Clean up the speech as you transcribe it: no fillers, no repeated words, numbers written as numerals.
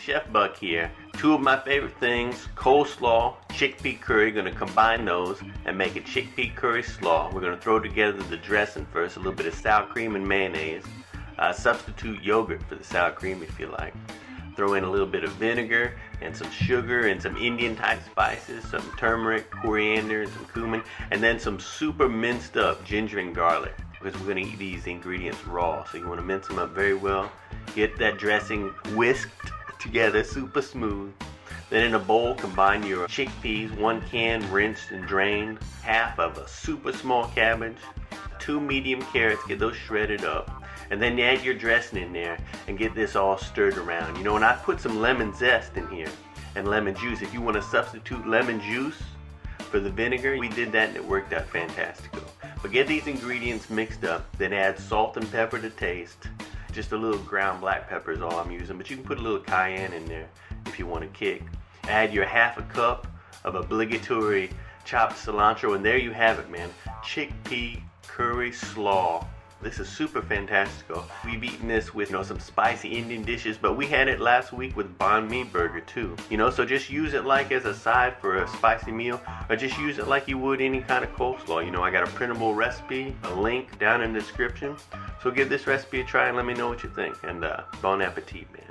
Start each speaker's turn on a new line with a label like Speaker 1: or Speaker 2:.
Speaker 1: Chef Buck here. Two of my favorite things, coleslaw, chickpea curry. Gonna combine those and make a chickpea curry slaw. We're gonna throw together the dressing first, a little bit of sour cream and mayonnaise. Substitute yogurt for the sour cream if you like. Throw in a little bit of vinegar and some sugar and some Indian type spices, some turmeric, coriander, and some cumin, and then some super minced up ginger and garlic, because we're gonna eat these ingredients raw. So you wanna mince them up very well. Get that dressing whisked together super smooth. Then in a bowl, combine your chickpeas, 1 can rinsed and drained, half of a super small cabbage, 2 medium carrots, get those shredded up, and then you add your dressing in there and get this all stirred around. You know, and I put some lemon zest in here and lemon juice. If you want to substitute lemon juice for the vinegar, we did that and it worked out fantastical. But get these ingredients mixed up, then add salt and pepper to taste. Just a little ground black pepper is all I'm using, but you can put a little cayenne in there if you want to kick. Add your half a cup of obligatory chopped cilantro, and there you have it, man. Chickpea curry slaw. This is super fantastical. We've eaten this with, some spicy Indian dishes, but we had it last week with banh mi burger too. So just use it like as a side for a spicy meal, or just use it like you would any kind of coleslaw. I got a printable recipe, a link down in the description. So give this recipe a try and let me know what you think. And bon appetit, man.